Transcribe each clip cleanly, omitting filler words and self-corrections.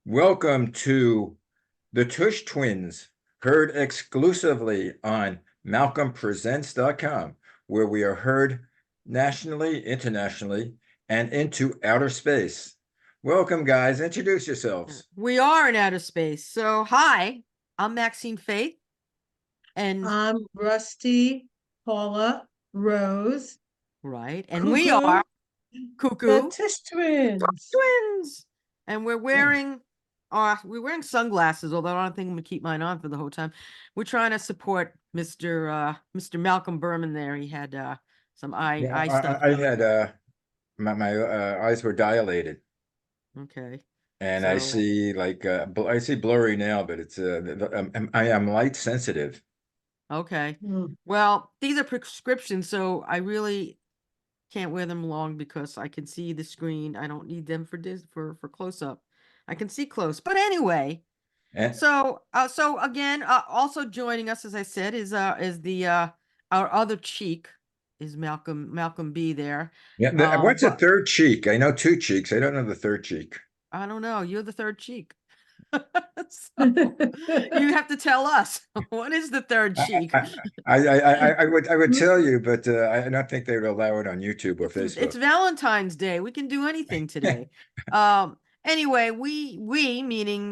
Welcome to the Tush Twins, heard exclusively on MalcolmPresents.com, where we are heard nationally, internationally, and into outer space. Welcome, guys. Introduce yourselves. We are in outer space. So, hi, I'm Maxine Faith, and I'm Rusty, Paula, Rose, and we are the Cuckoo Tush Twins. Twins, and we're wearing sunglasses. Although I don't think I'm gonna keep mine on for the whole time. We're trying to support Mr. Malcolm Berman. There, he had some eye stuff. I had my eyes were dilated, Okay, and I so see I see blurry now, but it's I am light sensitive. okay. Mm. Well, these are prescriptions, so I really can't wear them long because I can see the screen. I don't need them for close up. I can see close. But anyway, And so again, also joining us, as I said, is the our other cheek is Malcolm B there. what's a But third cheek? I know two cheeks. I don't know the third cheek. I don't know. You're the third cheek. So you have to tell us, what is the third cheek? I would tell you, but I don't think they would allow it on YouTube or It's Facebook. Valentine's Day. We can do anything today. Anyway, we meaning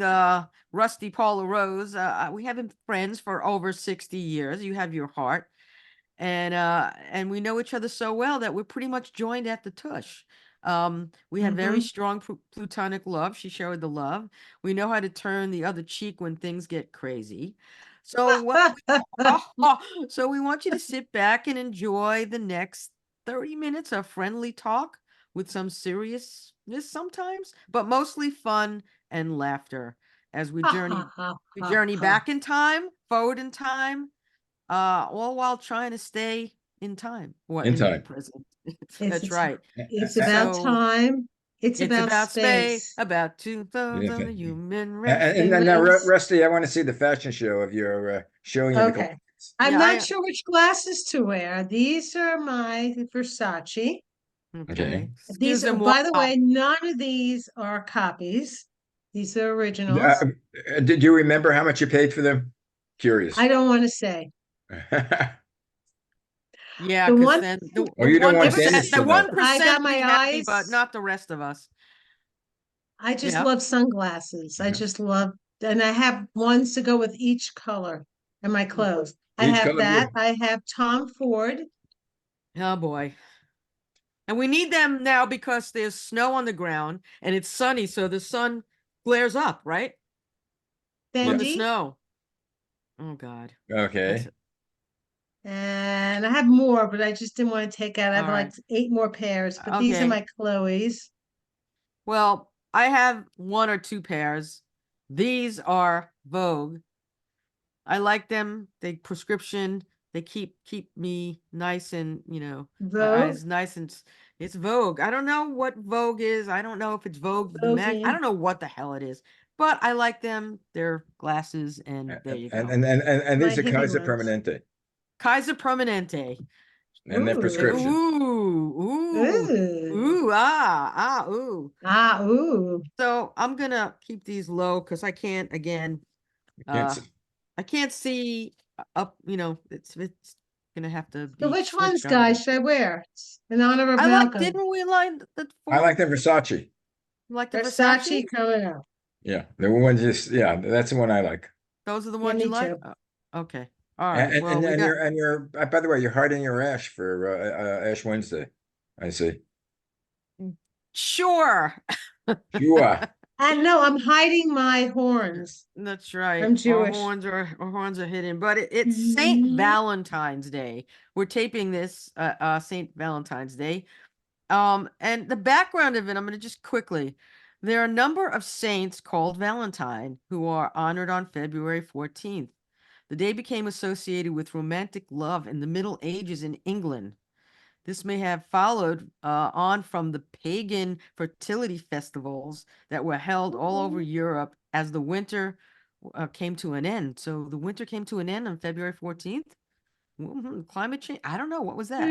Rusty, Paula, Rose, we have been friends for over 60 years. You have your heart. And we know each other so well that we're pretty much joined at the tush. We had very strong plutonic love. She showed the love. We know how to turn the other cheek when things get crazy. So so we want you to sit back and enjoy the next 30 minutes of friendly talk with some seriousness sometimes, but mostly fun and laughter as we journey back in time, forward in time, all while trying to stay in time or In in the time. present. It's That's right. It's about So time. It's about space, space. about 2/3 of the human race. And then now, Rusty, I want to see the fashion show of your showing you the Okay. I'm Yeah, not sure which glasses to wear. These are my Versace. Okay. These, by the way, none of these are copies. These are originals. Did you remember how much you paid for them? Curious. I don't want to say. Yeah, The because one, then Oh, you don't want Dennis to the know. 1% I got my be happy, eyes. but not the rest of us. I just Yeah. love sunglasses. I just love, and I have ones to go with each color in my clothes. I Each have color, that. I have Tom Ford. Oh boy. And we need them now because there's snow on the ground and it's sunny, so the sun glares up, right? From the Fendi. snow. Oh God. Okay. And I have more, but I just didn't want to take out. I have All like right. 8 more pairs, but these are Okay. my Chloe's. Well, I have 1 or 2 pairs. These are Vogue. I like them. They prescription. They keep me nice and, my Vogue. eyes nice, and it's Vogue. I don't know what Vogue is. I don't know if it's Vogue the mag. I don't know what the hell it is, but I like them. They're glasses, and there you go. And these My are hippie Kaiser ones. Permanente. Kaiser Permanente. And they're prescription. Ooh, ooh. Ooh. So I'm gonna keep these low because I can't again. I can't see up. It's gonna have to be. So which ones, switched on. guys, should I wear? In honor of Malcolm. Didn't we like the? I like the Versace. Like the Versace coming up. Yeah, the one that's the one I like. Those are the Yeah, ones me you like? too. Okay. All right. And, Well, you're by the way, you're hiding your Ash for Ash Wednesday. I see. sure. Sure. And no, I'm hiding my horns. That's right. I'm Jewish. Our horns are hidden, but it's Saint Valentine's Day. We're taping this Saint Valentine's Day. And the background of it, I'm going to just quickly. There are a number of saints called Valentine who are honored on February 14th. The day became associated with romantic love in the Middle Ages in England. This may have followed on from the pagan fertility festivals that were held all over Europe as the winter came to an end. So the winter came to an end on February 14th. Climate change. I don't know. What was that?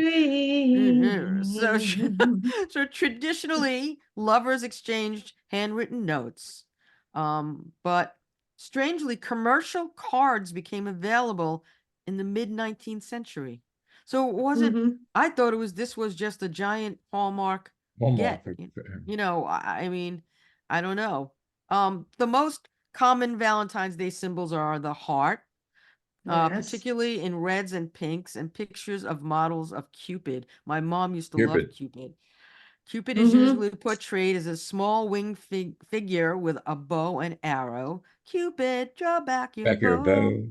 So traditionally, lovers exchanged handwritten notes But strangely, commercial cards became available in the mid 19th century. So it wasn't, Mhm. I thought this was just a giant Hallmark Hallmark. get. I mean, I don't know. The most common Valentine's Day symbols are the heart, Yes. particularly in reds and pinks, and pictures of models of Cupid. My mom used to love Cupid. Cupid. Cupid is Mhm. usually portrayed as a small winged figure with a bow and arrow. Cupid, draw back your Back your bow bow.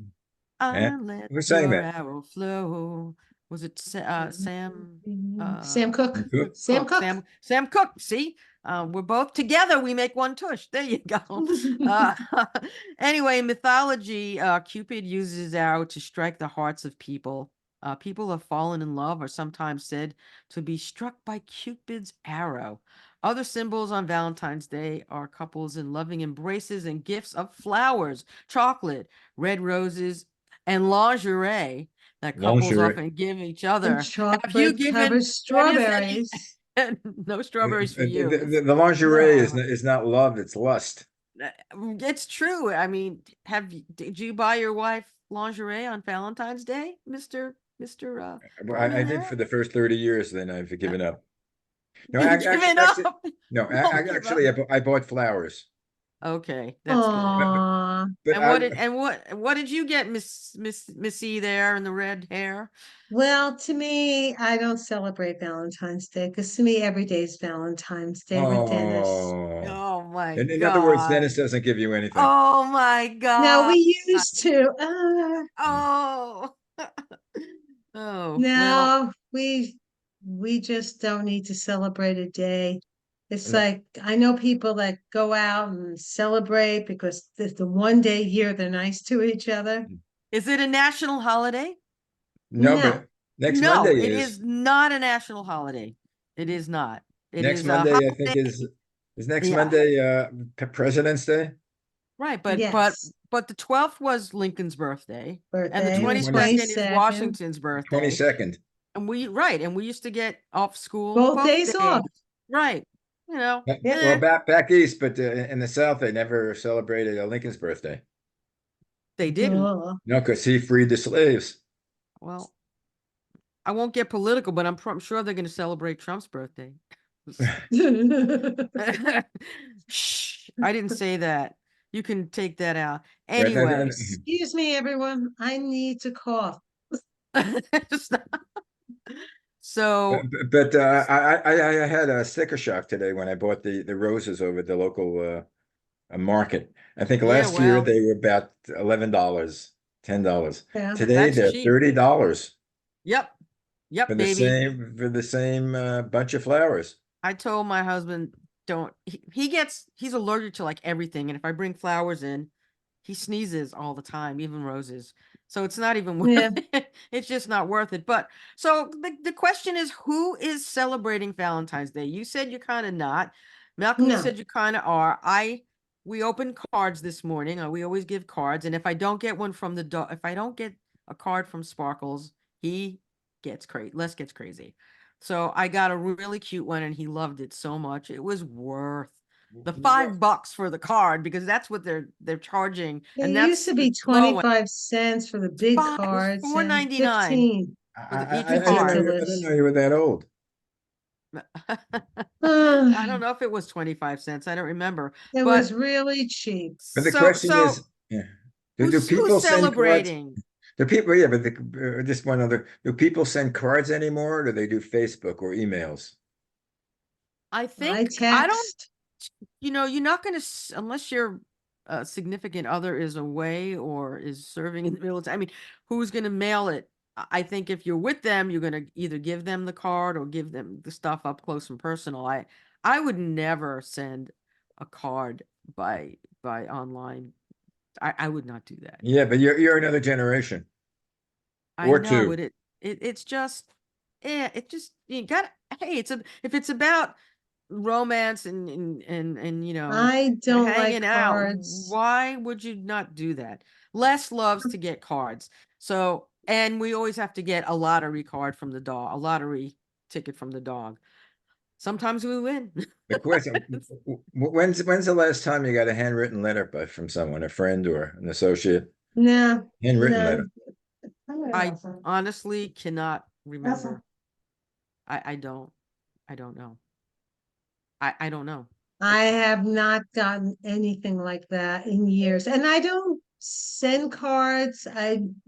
Eh? and let Who sang your that? arrow flow. Was it Sam? Sam Cooke. Cook. Sam Cook. Cooke. Sam Cook. See, we're both together. We make one tush. There you go. Uh, anyway, in mythology, Cupid uses his arrow to strike the hearts of people. People have fallen in love are sometimes said to be struck by Cupid's arrow. Other symbols on Valentine's Day are couples in loving embraces and gifts of flowers, chocolate, red roses, and lingerie that couples Lingerie. often give each And other. Have you chocolate given covered any? strawberries. No strawberries for you. The lingerie No. is not love, it's lust. It's true. I mean, did you buy your wife lingerie on Valentine's Day, Mr. I Berman did there? for the first 30 years, then I've given up. No, You've given actually, up. no, Don't give up. I bought flowers. Okay, that's good. But, Aw. but And what did you get, Missy there in the red hair? Well, to me, I don't celebrate Valentine's Day because to me, every day is Valentine's Day with Dennis. oh, Oh my in other words, God. Dennis doesn't give you anything. Oh my No, God. we used to. Oh. Oh, well, No, we just don't need to celebrate a day. It's No, like I know people that go out and celebrate because it's the one day a year they're nice to each other. is it a national holiday? no, No, but next No, Monday it is. is not a national holiday. It is not. It Next is a Monday, I think holiday. is next Yeah, Monday President's Day? right. yes, But the 12th was Lincoln's birthday, and the birthday, the 20 22nd is 22nd, Washington's birthday. 22nd. And we used to get off school both both days days. off. Right. You know, Yep. Well, back east, but in the South, they never celebrated Lincoln's birthday. they didn't. Duh. No, because he freed the slaves. Well, I won't get political, but I'm sure they're going to celebrate Trump's birthday. Shh, I didn't say that. You can take that out. Right? Anyway, Excuse me, everyone. I need to cough. so But I had a sticker shock today when I bought the roses over at the local market. I think yeah, last year well, they were about $11, $10. Yeah. Today that's they're cheap. $30 Yep. Yep, baby. for the same bunch of flowers. I told my husband, don't he's allergic to like everything. And if I bring flowers in, he sneezes all the time, even roses. So it's not even Yeah. worth it. It's just not worth it. But so the question is, who is celebrating Valentine's Day? You said you're kind of not. Malcolm, you No. said you kind of are. We opened cards this morning. We always give cards. And if I don't get one from the dog, if I don't get a card from Sparkles, he gets crazy. Les gets crazy. So I got a really cute one and he loved it so much. It was worth the $5 for the card because that's what they're charging. It And used that's to the be low end. 25 cents for the big Five, it was cards and 4.99 15. for each I didn't know card. I didn't Ridiculous. know you were that old. I don't know if it was 25 cents. I don't remember. It But was really cheap. But the so question so is, yeah, do who's people send cards? celebrating? Do people, yeah, but just one other, do people send cards anymore or do they do Facebook or emails? I I think I don't, text. you're not going to, unless your significant other is away or is serving in the military. I mean, who's going to mail it? I think if you're with them, you're going to either give them the card or give them the stuff up close and personal. I would never send a card by online. I would not do that. Yeah, but you're another generation I or know, two. but it's just, it just, you got, hey, if it's about romance and I don't like hanging out, cards. why would you not do that? Les loves to get cards. So, and we always have to get a lottery card from the dog, a lottery ticket from the dog. Sometimes we win. The question, when's the last time you got a handwritten letter from someone, a friend or an associate? No, Handwritten no. letter. I honestly cannot remember. I don't. I don't know. I don't know. I have not gotten anything like that in years. And I don't send cards.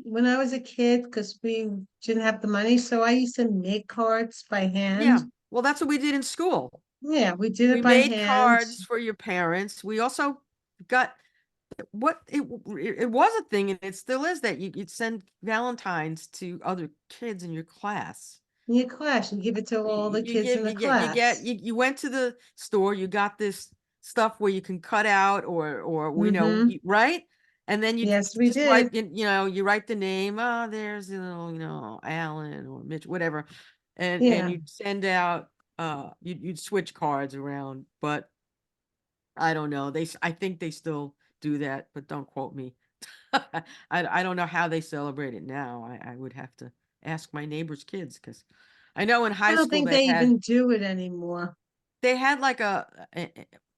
When I was a kid, because we didn't have the money, so I used to make cards by Yeah. hand. Well, that's what we did in school. Yeah, we did We it by made hand. cards for your parents. We also got what it was a thing, and it still is, that you'd send Valentines to other kids in your class. In your class, you give it to all the kids in the class. You went to the store, you got this stuff where you can cut out or we know, Mhm. right? And then you Yes, we just write, did. you write the name. Oh, there's Alan or Mitch, whatever, and Yeah. you'd send out. You'd switch cards around, but I don't know. I think they still do that, but don't quote me. I don't know how they celebrate it now. I would have to ask my neighbor's kids, because I know in I high don't school think they even do it anymore. they had like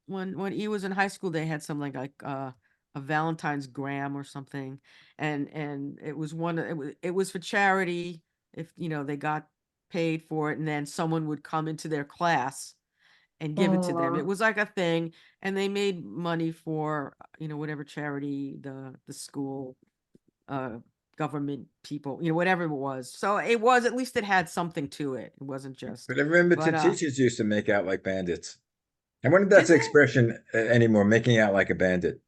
when he was in high school, they had something a Valentine's gram or something, and it was it was for charity, if they got paid for it, and then someone would come into their class and give it to them. It Oh, was like a thing, and they made money for whatever charity the school, uh government people, whatever it was. So it was, at least it had something to it. It wasn't just, But I remember but teachers used to make out like bandits. I wonder if did that's the they? expression anymore, making out like a bandit.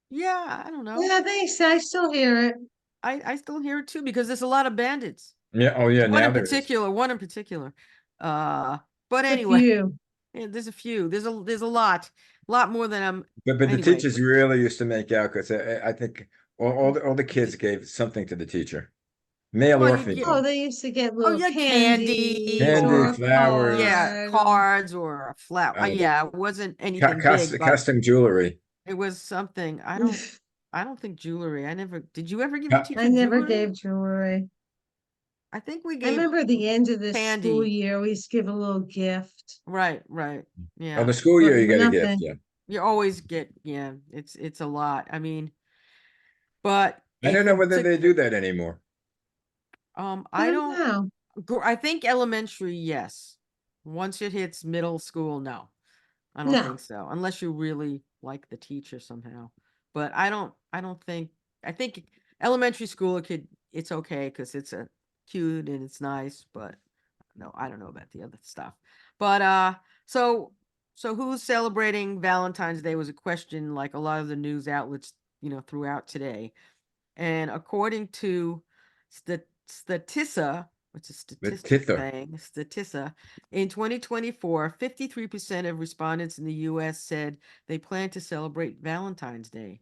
Yeah, I don't know. yeah, I still hear it. I still hear it too, because there's a lot of bandits. Yeah. Oh, yeah. One Now in there is. particular, one in particular. Uh, but A anyway, few. yeah, there's a few. There's a lot more than I'm. But the Anyway, teachers really used to make out because I think all the kids gave something to the teacher, male well, or you get, Oh, female. they used to get oh little yeah, candy candies Candy, or a or flowers, yeah, card. cards or a flower. uh, Yeah, it wasn't anything big, but custom jewelry. it was something. I don't think jewelry. I never. Did you ever give your Cu- I teacher never jewelry? gave jewelry. I think we I gave remember the end of the school candy. year, we used to give a little gift, Right, right. Oh, Yeah. the school but year you got a gift. nothing. Yeah. You always get, yeah, it's a lot. I mean, but I don't if know it's whether a they do that anymore. I I don't don't know. I think elementary, yes. Once it hits middle school, no. I don't No, think so, unless you really like the teacher somehow. But I don't think, I think elementary school, it's okay because it's a cute and it's nice, but no, I don't know about the other stuff. But so who's celebrating Valentine's Day was a question like a lot of the news outlets, throughout today. And according to Statissa, which is The statistic tither. thing, Statissa, in 2024, 53% of respondents in the US said they plan to celebrate Valentine's Day.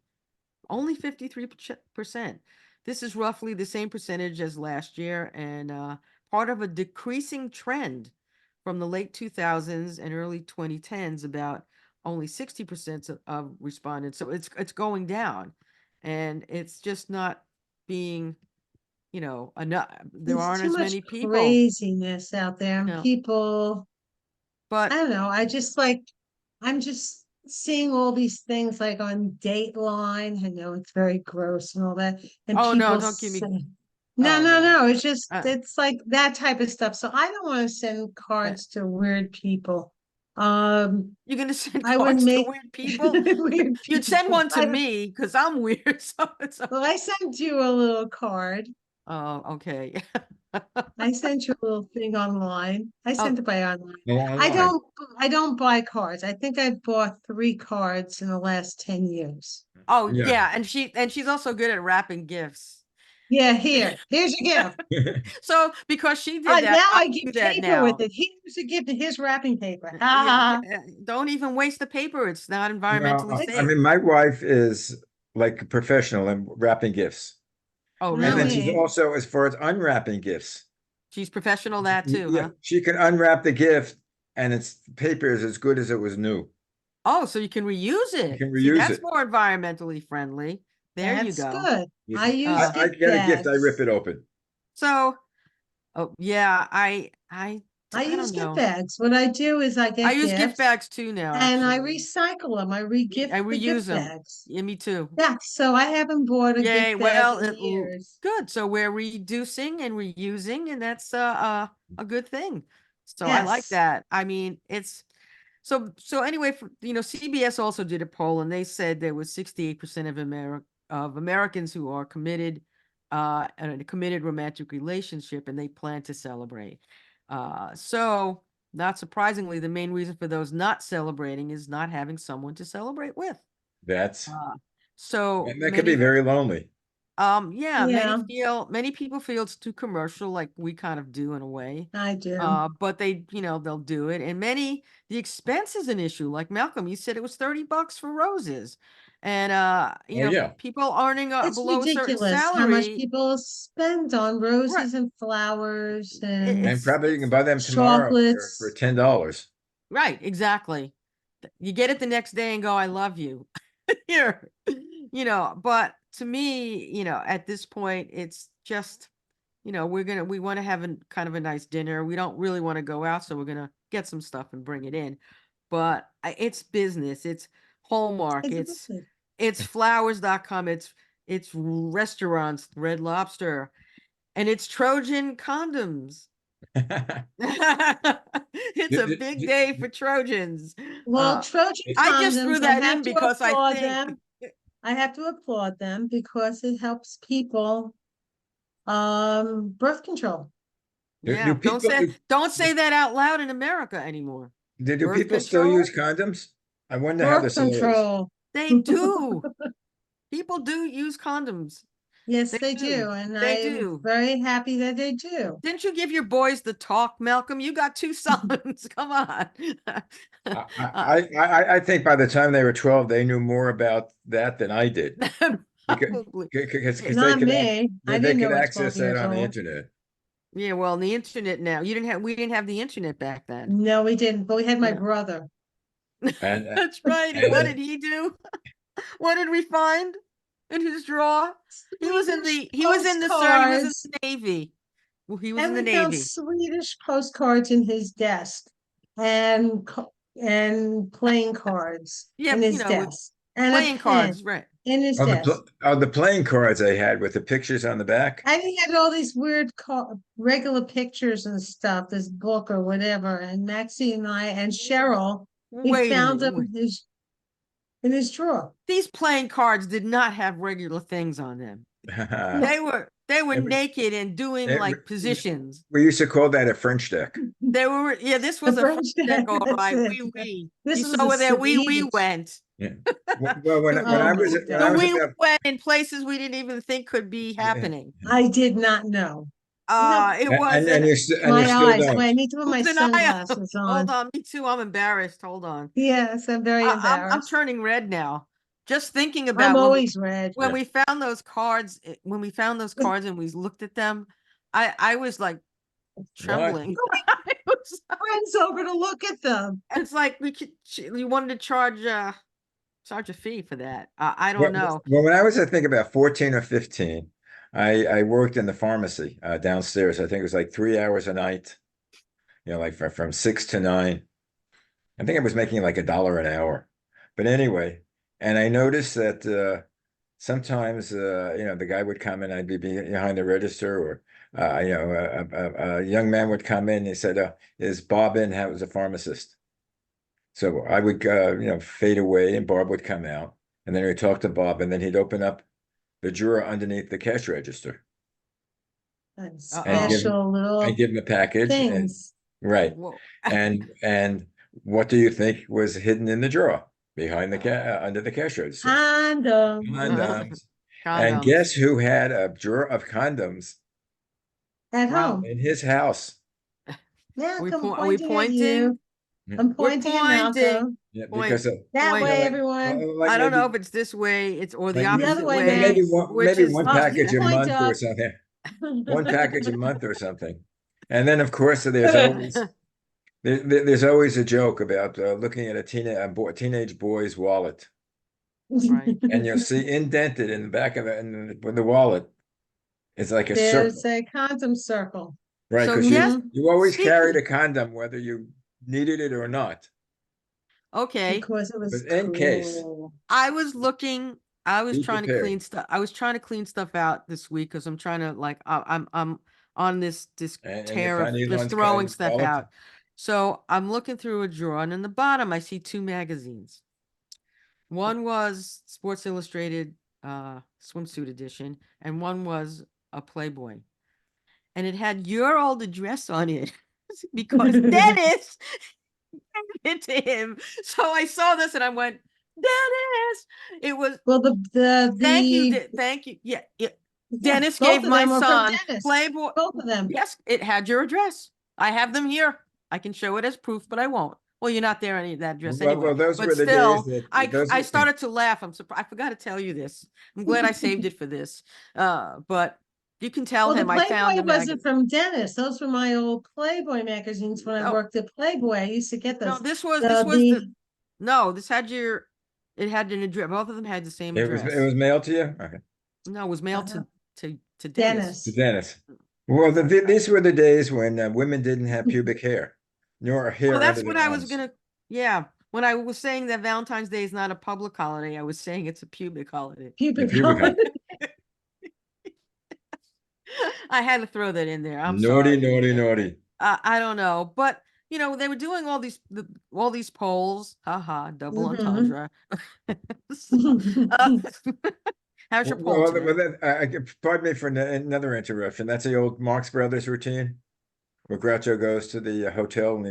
Only 53%. This is roughly the same percentage as last year, and part of a decreasing trend from the late 2000s and early 2010s, about only 60% of respondents. So it's going down, and it's just not being, enough. There there's aren't too as much many people, craziness out there, and people, I but don't know. I'm just seeing all these things like on Dateline. I know it's very gross and all that, and oh no, people don't give me. say, no, Oh no, no. no. It's just, Uh, it's like that type of stuff. So I don't want to send uh, cards to weird people. Um, you're gonna send I would cards to make weird people? weird You'd send people. one to me because I'm weird. So it's Well, I sent you a little card. oh, okay. I sent you a little thing online. I Oh, sent it by online. Go I online. don't I don't buy cards. I think I bought 3 cards in the last 10 years. oh Yeah. yeah, and she's also good at wrapping gifts. Yeah, here's your gift. So because she did that, Now I I give do that paper with now. it. He used to give his wrapping paper. Ha Yeah, ha. don't even waste the paper. It's not No, environmentally I safe. mean, my wife is like a professional in wrapping gifts. Oh, No, And then really? she's he also, as far as unwrapping gifts, She's professional that too, yeah, huh? she can unwrap the gift and its paper is as good as it was new. Oh, so you can reuse You it. can See, reuse that's it. more environmentally friendly. There you That's go. good. You I can- used I it get a gift, bad. I rip it open. So, oh yeah, I I I don't use gift know. bags. What I do is I I get use gift gifts bags too now, and I actually. recycle them. I re-gift I the reuse gift them. bags. Yeah, me too. Yeah, so I haven't bought a Yay, gift bag well, in years. good. So we're reducing and reusing, and that's a good thing. So I like Yes. that. I mean, it's so anyway, CBS also did a poll and they said there was 68% of Americans who are committed in a committed romantic relationship and they plan to celebrate. So not surprisingly, the main reason for those not celebrating is not having someone to celebrate with. That's Uh, so that could be very lonely. yeah, Yeah, many people feel it's too commercial, like we kind of do in a way. I do. But they'll do it. And the expense is an issue. Like Malcolm, you said it was $30 for roses. And Oh yeah, people earning It's below a certain ridiculous how much salary, people spend on right? roses and flowers and and probably you can It's buy them tomorrow for chocolates. $10. right, exactly. You get it the next day and go, I love you. Here. But to me, at this point, it's just we want to have kind of a nice dinner. We don't really want to go out, so we're gonna get some stuff and bring it in. But it's business. It's Hallmark. It's It's flowers.com. It's restaurants, Red Lobster, and it's Trojan condoms. It's a Did- big did- day for Trojans. Well, Trojan I just threw condoms, I that have in to because I applaud think them. I have to applaud them because it helps people birth control. do yeah, people don't say that out loud in America anymore. do Birth people still control? use condoms? I wonder how Birth the sale is. control. They do. People do use condoms. Yes, They they do. do, and They I'm do. very happy that they do. Didn't you give your boys the talk, Malcolm? You got two sons. Come on. I, Uh, I think by the time they were 12, they knew more about that than I did probably. because they Not could me. I they didn't could know at access 12 that years on the old. internet. Yeah, well, the internet now. We didn't have the internet back then. No, we didn't, but we had my Yeah. brother. And That's right. And what did he do? What did we find in his drawer? Swedish He was in the sir, he was in postcards. the Navy. Well, he was And in the we found Navy. Swedish postcards in his desk and and playing cards in Yep, his with desk and a playing pen cards, right. in his desk. the playing cards they had with the pictures on the back. And he had all these weird regular pictures and stuff, this book or whatever. And Maxie and I and Cheryl, we Wait a found minute. them Wait. in his drawer. These playing cards did not have regular things on them. They were It- naked and doing it- like positions. we used to call that a French deck. This The was a French French deck, all that's right. it. We. This You was saw a where that we Swedish. went. Yeah. Well, when Oh my when The I was God. we about went in places we didn't even think could be happening. I did not know. No, It was and an you my still eyes. Wait, I don't. need to put it my was an eye. sunglasses Hold on. on, me too. I'm embarrassed. Hold on. Yes, I'm very I'm embarrassed. turning red now. Just thinking I'm about always red. when we found those cards, when we found those cards and we looked at them, I was like What? trembling. I was- Friends over to look at them. it's like we wanted to charge a fee for that. I don't know. Well, when I was, I think about 14 or 15, I worked in the pharmacy downstairs. I think it was like 3 hours a night, like from 6 to 9. I think I was making like $1 an hour. But anyway, and I noticed that sometimes, the guy would come in, I'd be behind the register, or, a young man would come in. He said, is Bob in? How was a pharmacist? So I would, fade away and Bob would come out. And then we'd talk to Bob, and then he'd open up the drawer underneath the cash register And Uh-oh. special little and give him a package. And things. right. Whoa. And what do you think was hidden in the drawer behind the under the cash register? Condoms. Condoms. And Condoms. guess who had a drawer of condoms At Wow. home. in his house? Yeah, Are we I'm are we pointing at you. Yeah. I'm We're pointing at pointing. Malcolm. Yeah, Point. because That Point. way, like, everyone. like I don't know maybe, if it's this way, or the like The other opposite way, way, maybe Max. which maybe is one Oh, package you a point month or up. something. One package a month or something. And then, of course, there's always a joke about looking at a teenage boy's wallet, right. and you'll see indented in the back of the wallet. It's like a There's circle. a condom circle. Right, So because yes, you always carried speaking, a condom whether you needed it or not. okay. Because it But was in case, cool. I was looking, I was be trying to prepared. clean stuff. I was trying to clean stuff out this week because I'm trying to like I'm on this And you tear of find just Elon's throwing kind stuff of out. So I'm looking through a drawer, and in the bottom I see two magazines. One was Sports Illustrated swimsuit edition, and one was a Playboy. And it had your old address on it because Dennis gave it to him. So I saw this and I went, Dennis. It was Well, thank you, thank you. Yeah, yeah, Dennis both gave of my them were from son Dennis. Playboy. Both of them. Yes, it had your address. I have them here. I can show it as proof, but I won't. Well, you're not there any of that address anyway. well, those But were the days still, that I those. I started to laugh. I'm surprised. I forgot to tell you this. I'm glad I saved it for this. But you can tell Well, the him I found Playboy the wasn't magazine. from Dennis. Those were my old Playboy magazines when I Oh worked at Playboy. I used to get no, those. this was The the no. This had your. It had an address. Both of them had the same It address. was mailed to you? Okay. No, it was mailed uh, to Dennis. To Dennis. Dennis. Well, these were the days when women didn't have pubic hair, nor Well, hair under that's what their I was arms. gonna. Yeah, when I was saying that Valentine's Day is not a public holiday, I was saying it's a pubic holiday. The Pubic pubic hair. I had to throw that in there. I'm Naughty, sorry. naughty, naughty. I don't know, but they were doing all these polls. Haha, double Mhm. entendre. So, uh, how's your poll Well, today? pardon me for another interruption. That's the old Marx Brothers routine, where Groucho goes to the hotel and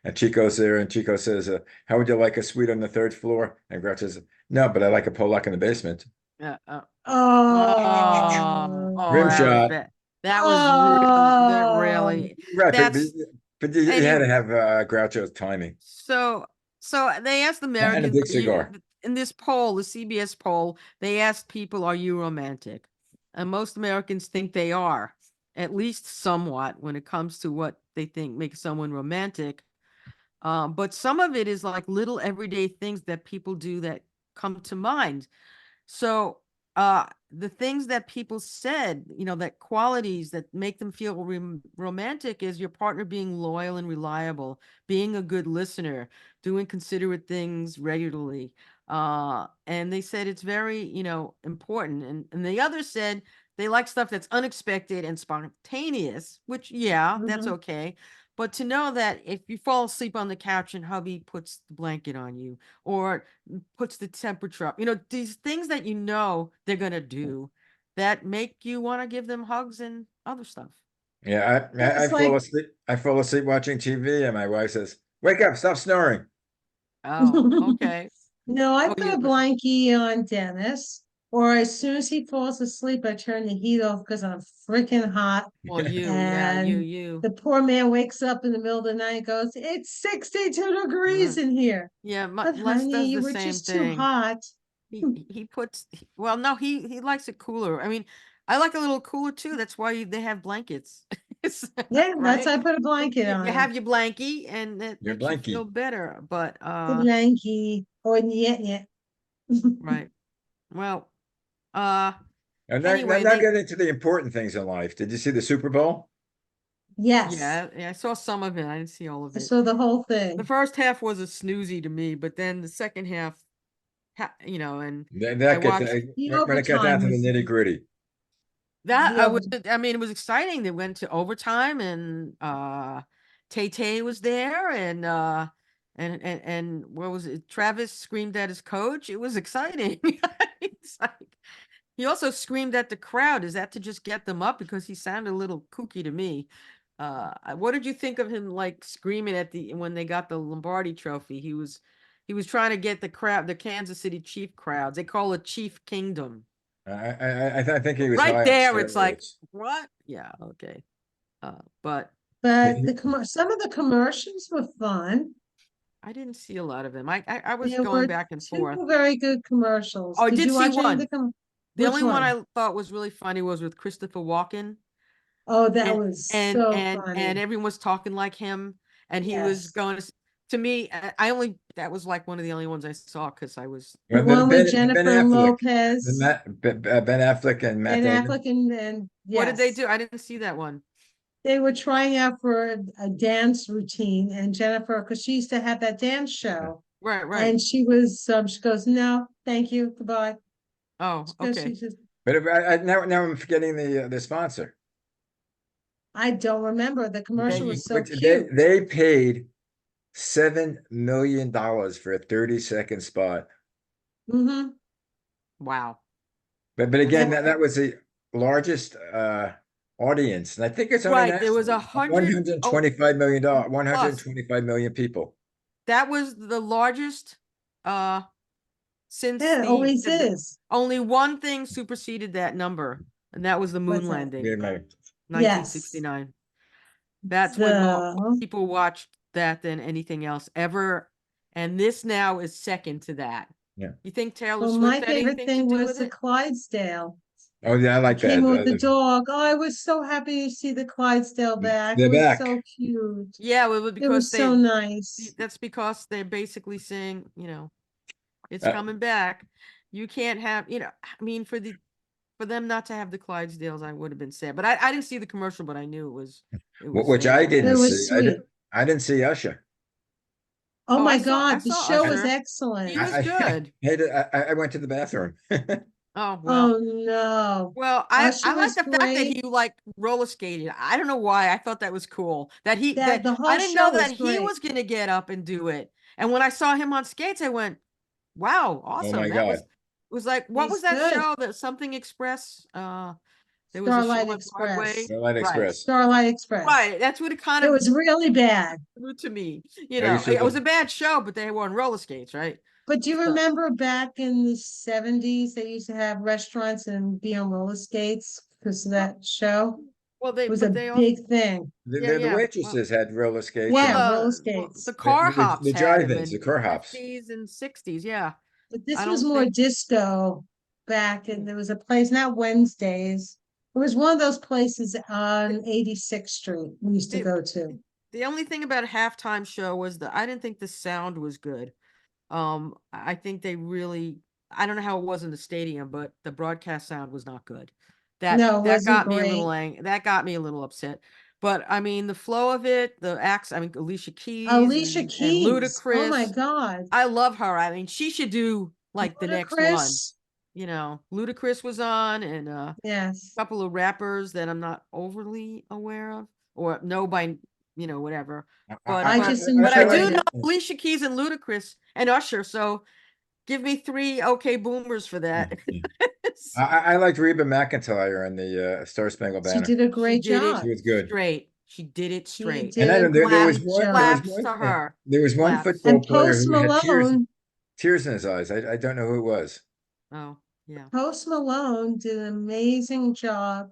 and Chico's there, and Chico says, "How would you like a suite on the third floor?" And Groucho says, "No, but I like a Pollock in the basement." Uh, uh, Oh. Rim that was shot. bad. That was Oh. really Right, that's but you had to anyway. have Groucho's timing So they asked and a Americans, big cigar. in this poll, the CBS poll, they asked people, are you romantic? And most Americans think they are, at least somewhat, when it comes to what they think makes someone romantic. But some of it is like little everyday things that people do that come to mind. So the things that people said, that qualities that make them feel romantic is your partner being loyal and reliable, being a good listener, doing considerate things regularly. And they said it's very, important. And the others said they like stuff that's unexpected and spontaneous, which, yeah, that's Mhm. okay. But to know that if you fall asleep on the couch and hubby puts the blanket on you, or puts the temperature up, these things that they're gonna do that make you want to give them hugs and other stuff. Yeah, Yeah, I it's fall like asleep. I fall asleep watching TV, and my wife says, "Wake up! Stop snoring." Oh, okay. no, I Oh, put a blankie on Dennis, or as soon as he falls asleep, I turn the heat off because I'm freaking hot. well, yeah, And you. the poor man wakes up in the middle of the night and goes, "It's 62 degrees Mm. in here." Yeah, But Les honey, does you the were same just too thing. hot. He puts well, no, he likes it cooler. I mean, I like a little cooler too. That's why they have blankets. Yeah, that's Right? why I put a blanket You on him. have your blankie and that Your makes you feel blankie. better. But The blankie. Or yeah. right. Well, uh And anyway, now get into the important things in life. Did you see the Super Bowl? Yes. yeah, I saw some of it. I didn't see all of I it. saw the whole The thing. first half was a snoozy to me, but then the second half, and I That gets watched The when it got down overtime to the was nitty-gritty. that. the over I mean, it was exciting. They went to overtime, and Tay Tay was there, and and what was it? Travis screamed at his coach. It was exciting. It's like he also screamed at the crowd. Is that to just get them up? Because he sounded a little kooky to me. What did you think of him like screaming at when they got the Lombardi trophy? He was trying to get the crowd, the Kansas City Chief crowds. They call it Chief Kingdom. I think he was Right high on there, it's like, steroids. what? Yeah, okay. But but some of the commercials were fun. I didn't see a lot of them. I was There going were back and two forth. very good commercials. Oh, I Did did you see watch any of the one. The which only one one? I thought was really funny was with Christopher Walken. Oh, that and was and so and and funny. everyone was talking like him, and he was Yes. going to me. I only that was like one of the only ones I saw because I was. The Well, one with Ben Jennifer Affleck, Lopez, Ben Affleck and Matt Ben Damon. Affleck, and What did they yes. do? I didn't see that one. they were trying out for a dance routine, and Jennifer, because she used to have that dance show, Right, right. and she goes, no, thank you, goodbye. Oh, Because okay. she says, But if now I'm forgetting the sponsor. I don't remember. The commercial was so Which cute. they paid $7 million for a 30-second spot. Hmm. Wow. But again, And that was the largest audience, and I think it's only Right. There was nationally. 125 million dollars, plus 125 million people. that was the largest since yeah, it always is. only one thing superseded that number, and that was the moon What's that? landing, Wait a minute. 1969. That's when more So, people watched that than anything else ever. And this now is second to that. Yeah. You think Taylor well, Swift my had favorite anything to thing do was with the it? Clydesdale. Oh yeah, I like Came that. with the dog. Oh, I was so happy to see the Clydesdale back. They're It was back. so cute. Yeah, well, It because was so nice. that's because they're basically saying, it's Uh, coming back. You can't have, I mean, for them not to have the Clydesdales, I would have been sad. But I didn't see the commercial, but I knew it was which I saying that. It didn't was see. sweet. I didn't see Usher. Oh Oh, my I God, the saw show was Usher. excellent. He was good. I went to the bathroom. Oh, well. Oh no. Well, Usher I like was the fact that great. he like roller skated. I don't know why. I thought that was cool. That That the I whole didn't show know that was he great. was gonna get up and do it. And when I saw him on skates, I went, "Wow, Oh awesome!" my That God. was like, what was He's that good. show? That Something Express. There was a Starlight show on Express. Broadway. Starlight Right, Express. Starlight Express. right. That's what it kind It of was really bad. drew to me. I used to It was a live. bad show, but they were on roller skates, right? But do you So, remember back in the 70s, they used to have restaurants and be on roller skates because of that show? well, It was but a they also, big thing. yeah, The yeah. Well, waitresses had roller skates, Well, Yeah, and roller the skates. car hops the had him drive-ins, in the car hops. 50s and 60s. Yeah. But I this was don't more think disco back, and there was a place, not Wednesdays. It was one of those places on 86th Street we used to the, go to. the only thing about a halftime show was that I didn't think the sound was good. I think they really, I don't know how it was in the stadium, but the broadcast sound was not good. No, it That wasn't got me a great. that got me a little upset. But I mean, the flow of it, the acts, I mean, Alicia Keys Alicia and Keys. Oh my Ludacris. God. I love her. I mean, she should do like the next one. Ludacris. Ludacris was on, and a Yes. couple of rappers that I'm not overly aware of or know by, whatever. But I but just but I enjoyed do know it. Alicia Keys and Ludacris and Usher. So give me 3 okay boomers for that. I liked Reba McEntire in the Star Spangled She Banner. did a She great did it She job. was good. straight. She did it She straight. And did I a know great job. Claps to her. there was one Claps. football And player Post who had Malone, tears in his eyes. I don't know who it was. Oh, yeah. Post Malone did an amazing job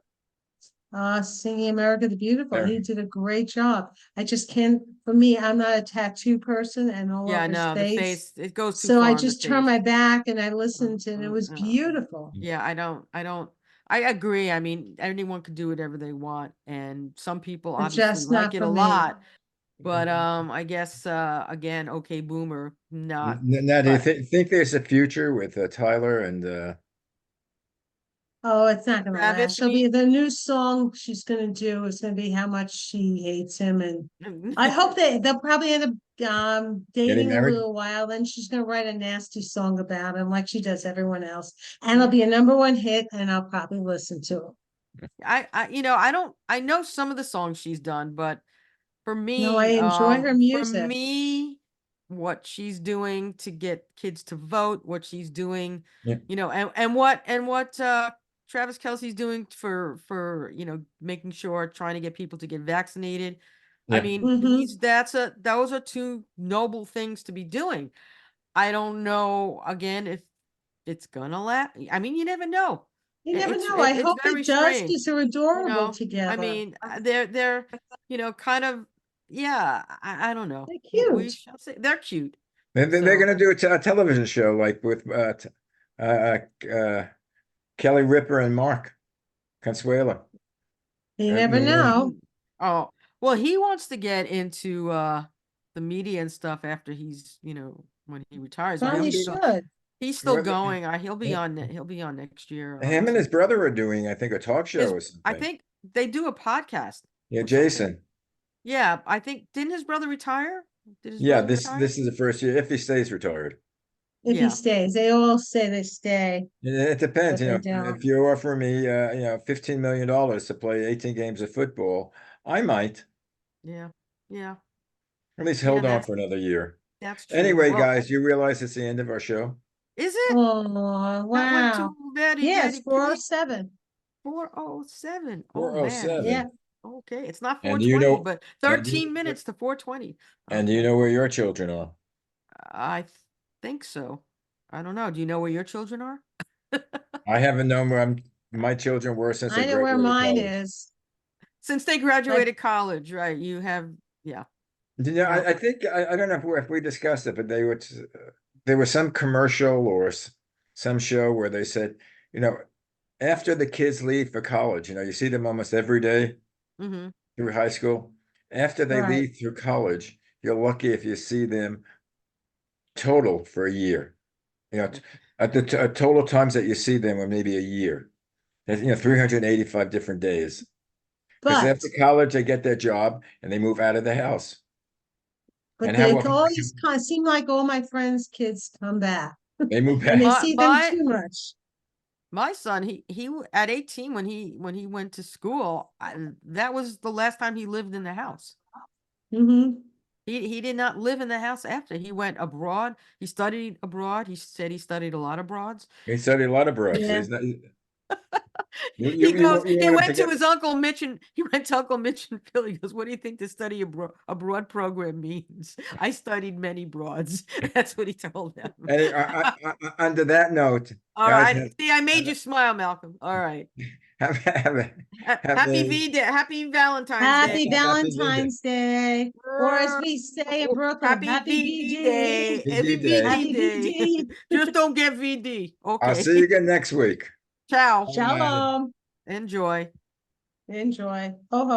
singing America the Beautiful. There. He did a great job. I just can't, for me, I'm not a tattoo person and all Yeah, over his no, the face. face, it goes too So I far in the just turned face. my back and I listened and it was Uh, beautiful. Yeah, I agree. I mean, anyone can do whatever they want, and some people But obviously just like not it for a me. lot. But I guess again, okay, boomer, not. Now, do you But think there's a future with Tyler and Oh, it's not gonna Travis, last. you She'll be mean? the new song she's gonna do is gonna be how much she hates him, and I hope they'll probably end up getting dating a married? little while. Then she's gonna write a nasty song about him, like she does everyone else, and it'll be a #1 hit, and I'll probably listen to it. I don't. I know some of the songs she's done, but No, I enjoy her for music. me, what she's doing to get kids to vote, what she's doing, Yeah. and what Travis Kelce's doing for making sure trying to get people to get vaccinated. I Yeah. mean, Hmm. those are two noble things to be doing. I don't know again if it's gonna last. I mean, you never know. You never know. I It's hope very it does strange, because they're adorable I together. mean, they're kind of, yeah. I don't know. They're We cute. shall say they're cute. They're So going to do a television show like with uh, uh, Kelly Ripa and Mark Consuelo. You never know. oh well, he wants to get into the media and stuff after he's when he retires. Well, he should. He's still Well, going. He'll be on. He'll be on next year. Him and his brother are doing, I think, a talk show or I something. think they do a podcast. Yeah, or something. Jason. Yeah, I think, didn't his brother retire? Did his Yeah, brother this retire? this is the first year if he stays retired. If he Yeah. stays, they all say they stay, It depends, but you they know, don't. if you offer me, $15 million to play 18 games of football, I might Yeah, yeah, at least yeah, hold on for another year. that's true. Anyway, Well, guys, you realize it's the end of our show? is it? Oh, That went wow. too very, Yes, very quick. 407. 4:07. Oh, man. 4:07. Yeah. Okay, it's not And you 4:20, know, but and you, 13 minutes to 4:20. and you Okay, know where your children are. I think so. I don't know. Do you know where your children are? I haven't known where my children were since they I know where graduated mine college. is. Since they graduated college, right? You have, yeah. Yeah, Well, I think I don't know if we discussed it, but there was some commercial or some show where they said, after the kids leave for college, you see them almost every day mm-hmm. through high school. After they Right. leave through college, you're lucky if you see them total for a year. At the total times that you see them are maybe a year. That's, 385 different days. Because But, after college, they get their job and they move out of the house. but And how they often always kind of seem like all my friends' kids come back they move and they back? see them too much. My son, he at 18 when he went to school, that was the last time he lived in the house. Mm-hmm. He did not live in the house after he went abroad. He studied abroad. He said he studied a lot abroad. He studied a lot of broads. Yeah. He's not, you He want him to went to get his Uncle Mitch and he went to Uncle Mitch in Philly. He goes, "What do you think the study abroad program means?" I studied many broads. That's what he told them. and under that note, All guys, right. See, I made you smile, Malcolm. All right. have, have, a- have Happy a- V Day. Happy Valentine's Happy Day. Happy V-Day. Valentine's Day. Or as we say in Brooklyn, Happy happy VD BD. Day. Happy VD Day. VD Happy Day. BD. Just don't get VD. I'll see you Okay. again next week. Ciao. Bye. Shalom. Enjoy. Enjoy. Oh.